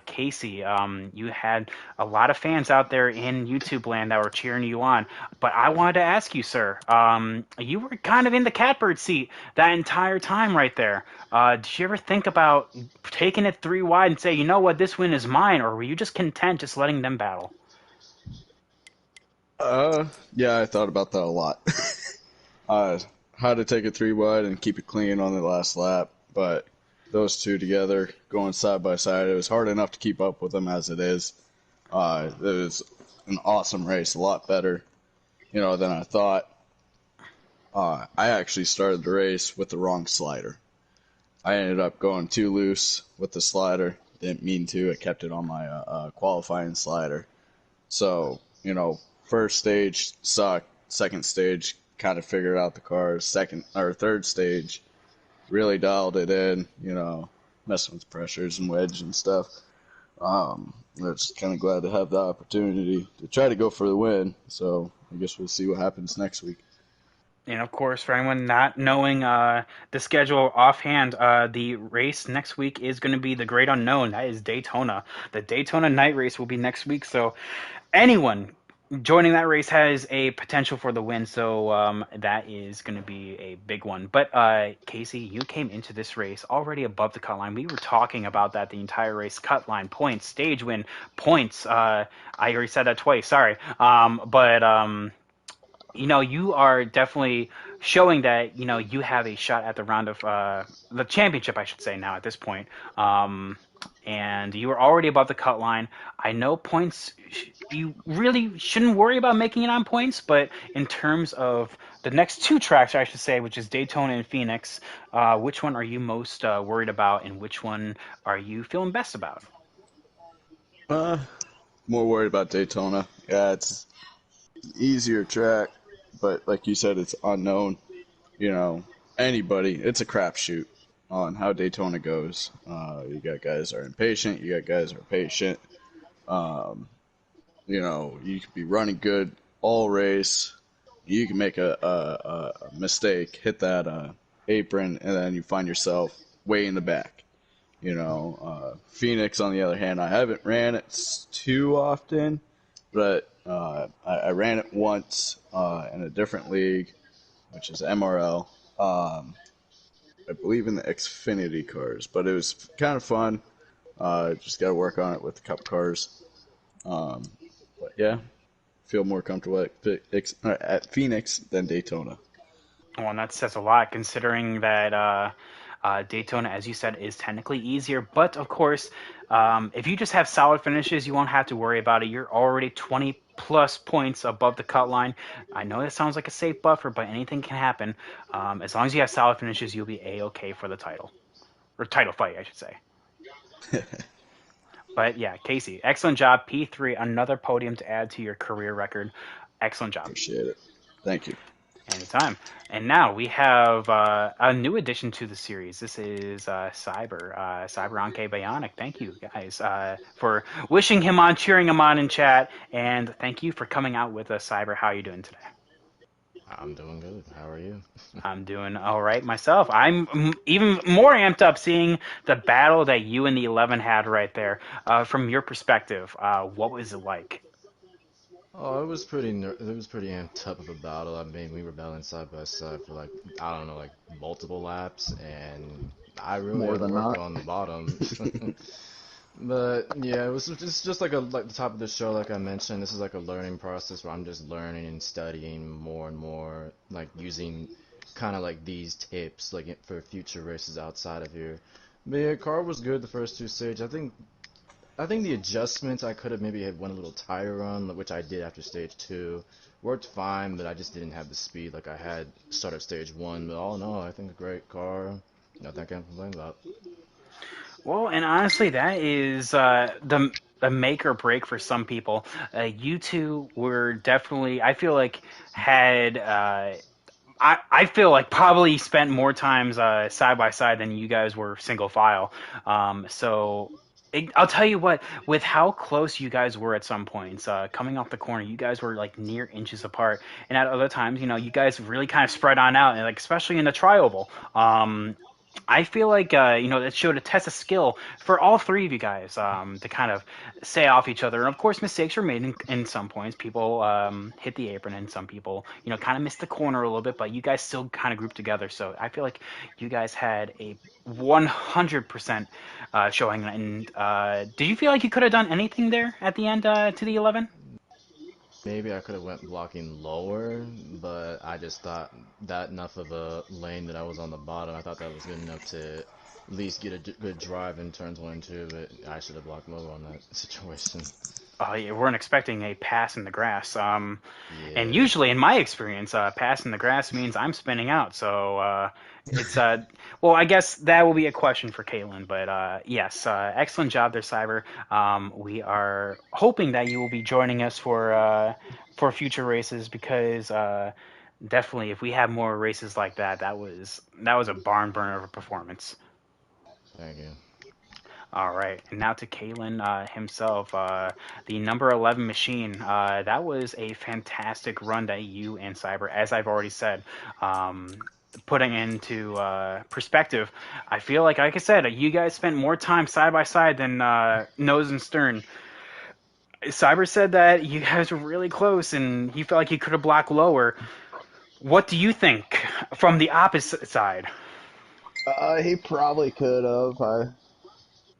Casey, you had a lot of fans out there in YouTube land that were cheering you on. But I wanted to ask you, sir, you were kind of in the catbird seat that entire time right there. Did you ever think about taking it three wide and say, you know what, this win is mine, or were you just content just letting them battle? Yeah, I thought about that a lot. uh, how to take it three wide and keep it clean on the last lap, but those two together going side by side, it was hard enough to keep up with them as it is. It was an awesome race, a lot better, than I thought. I actually started the race with the wrong slider. I ended up going too loose with the slider. Didn't mean to. I kept it on my qualifying slider. So, first stage sucked. Second stage kind of figured out the cars. Second or third stage really dialed it in, messing with pressures and wedge and stuff. I'm just kind of glad to have the opportunity to try to go for the win. So I guess we'll see what happens next week. And of course, for anyone not knowing the schedule offhand, the race next week is going to be the Great Unknown. That is Daytona. The Daytona night race will be next week. So anyone joining that race has a potential for the win. So that is going to be a big one. But Casey, you came into this race already above the cut line. We were talking about that the entire race: cut line, points, stage win, points. I already said that twice. Sorry. You are definitely showing that you have a shot at the round of the championship, I should say now at this point. And you are already above the cut line. I know points. You really shouldn't worry about making it on points, but in terms of the next two tracks, I should say, which is Daytona and Phoenix, which one are you most worried about, and which one are you feeling best about? Uh, More worried about Daytona. Yeah, it's an easier track, but like you said, it's unknown. You know, anybody, it's a crapshoot on how Daytona goes. You got guys that are impatient, you got guys that are patient. Um, you could be running good all race. You can make a mistake, hit that apron, and then you find yourself way in the back. Phoenix, on the other hand, I haven't ran it too often, but I ran it once in a different league, which is MRL. I believe in the Xfinity cars, but it was kind of fun. Just got to work on it with the Cup cars. Um, but yeah, feel more comfortable at Phoenix than Daytona. Well, and that says a lot considering that Daytona, as you said, is technically easier. But of course, if you just have solid finishes, you won't have to worry about it. You're already 20 plus points above the cut line. I know that sounds like a safe buffer, but anything can happen. As long as you have solid finishes, you'll be A-OK for the title. Or title fight, I should say. But yeah, Casey, excellent job. P3, another podium to add to your career record. Excellent job. Appreciate it. Thank you. Anytime. And now we have a new addition to the series. This is Cyber Anke Bionic. Thank you guys for wishing him on, cheering him on in chat, and thank you for coming out with us, Cyber. How are you doing today? I'm doing good. How are you? I'm doing all right myself. Even more amped up seeing the battle that you and the 11 had right there. From your perspective, what was it like? Oh, it was pretty amped up of a battle. I mean, we were battling side by side for like I don't know, like multiple laps, and I really More had to than work not. on the bottom. But yeah, it was just like the top of the show, like I mentioned. This is like a learning process where I'm just learning and studying more and more, like using kind of like these tips like for future races outside of here. But yeah, car was good the first two stages. I think the adjustments I could have maybe had one a little tighter on, which I did after stage two. Worked fine, but I just didn't have the speed like I had start of stage one. But all in all, I think a great car. Nothing I can complain about. Well, and honestly, that is the make or break for some people. You two were definitely, I feel like, had I feel like probably spent more times side by side than you guys were single file. I'll tell you what, with how close you guys were at some points, coming off the corner, you guys were like near inches apart, and at other times, you guys really kind of spread on out, and like especially in the trioval. I feel like it showed a test of skill for all three of you guys to kind of stay off each other. And of course, mistakes were made in some points. People hit the apron, and some people kind of missed the corner a little bit. But you guys still kind of grouped together. So I feel like you guys had a 100% showing. And did you feel like you could have done anything there at the end to the 11? Maybe I could have went blocking lower, but I just thought that enough of a lane that I was on the bottom. I thought that was good enough to at least get a good drive in turns one and two, but I should have blocked lower on that situation. You weren't expecting a pass in the grass. And Yeah. usually, in my experience, passing the grass means I'm spinning out. So it's well, I guess that will be a question for Caitlin. But yes, excellent job there, Cyber. We are hoping that you will be joining us for future races because definitely, if we have more races like that, that was a barn burner of a performance. Thank you. All right, and now to Kalen himself, the number 11 machine. That was a fantastic run that you and Cyber, as I've already said, putting into perspective. I feel like I said, you guys spent more time side by side than nose and stern. Cyber said that you guys were really close, and he felt like he could have blocked lower. What do you think from the opposite side? He probably could have. I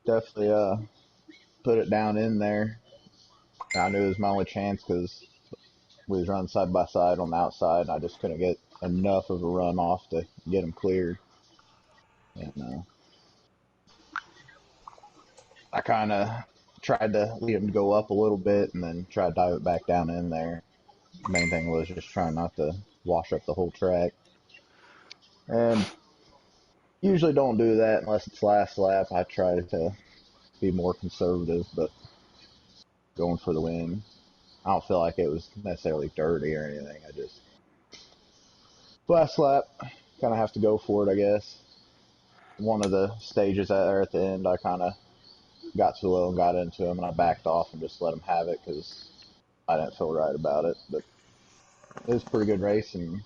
definitely put it down in there. I knew it was my only chance because we was running side by side on the outside, and I just couldn't get enough of a run off to get him cleared. And I kind of tried to lead him to go up a little bit, and then try to dive it back down in there. The main thing was just trying not to wash up the whole track. And usually don't do that unless it's last lap. I try to be more conservative, but going for the win. I don't feel like it was necessarily dirty or anything. I just last lap kind of have to go for it, I guess. One of the stages there at the end, I kind of got too low and got into him, and I backed off and just let him have it because I didn't feel right about it. But it was a pretty good race and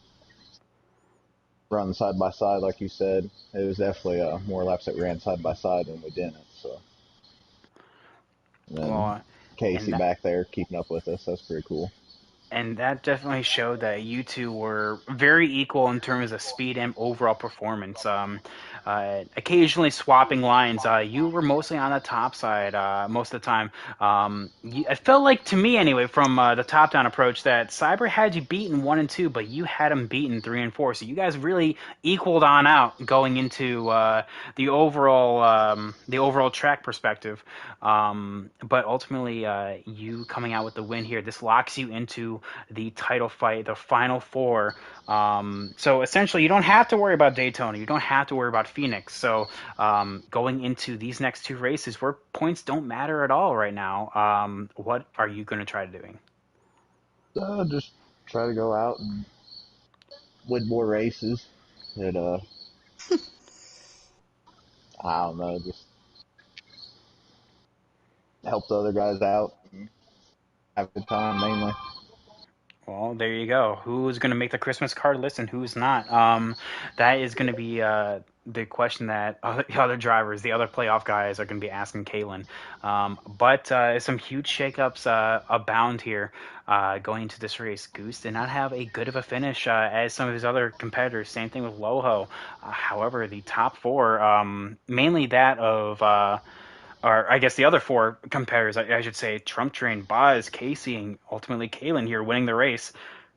running side by side, like you said. It was definitely more laps that we ran side by side than we didn't. So and Well, then and Casey that, back there keeping up with us. That's pretty cool. and that definitely showed that you two were very equal in terms of speed and overall performance. Occasionally swapping lines. You were mostly on the top side most of the time. It felt like to me anyway, from the top-down approach, that Cyber had you beaten one and two, but you had him beaten three and four. So you guys really equaled on out going into the overall track perspective. But ultimately, you coming out with the win here, this locks you into the title fight, the final four. So essentially, you don't have to worry about Daytona. You don't have to worry about Phoenix. So going into these next two races, where points don't matter at all right now, what are you going to try doing? Just try to go out and win more races. And I don't know, just help the other guys out and have a good time mainly. Well, there you go. Who's going to make the Christmas card list and who's not? That is going to be the question that other drivers, the other playoff guys, are going to be asking Kalen. But some huge shakeups abound here going into this race. Goose did not have a good of a finish as some of his other competitors. Same thing with Loho. However, the top four, mainly that of or I guess the other four competitors, I should say, Trump Train, Boz, Casey, and ultimately Kalen here winning the race,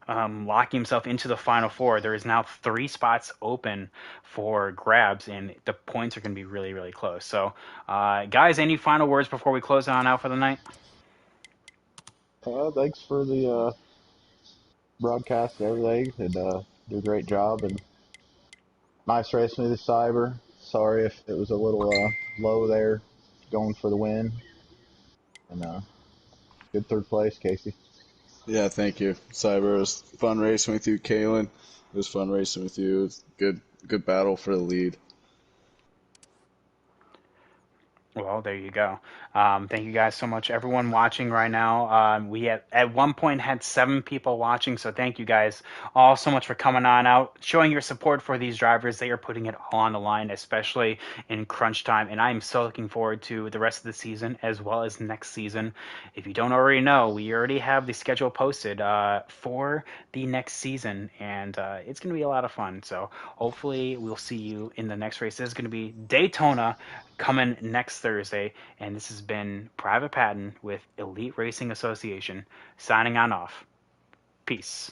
locking himself into the final four. There is now 3 spots open for grabs, and the points are going to be really, really close. So, guys, any final words before we close on out for the night? Thanks for the broadcast and everything, and do a great job. And nice racing with the Cyber. Sorry if it was a little low there, going for the win. And good third place, Casey. Yeah, thank you, Cyber. It was fun racing with you, Kalen. It was fun racing with you. It was good battle for the lead. Well, there you go. Thank you guys so much, everyone watching right now. We at one point had 7 people watching, so thank you guys all so much for coming on out, showing your support for these drivers. They are putting it all on the line, especially in crunch time, and I am so looking forward to the rest of the season as well as next season. If you don't already know, we already have the schedule posted for the next season, and it's going to be a lot of fun. So hopefully we'll see you in the next race. This is going to be Daytona coming next Thursday. And this has been Private Patton with Elite Racing Association signing on off. Peace.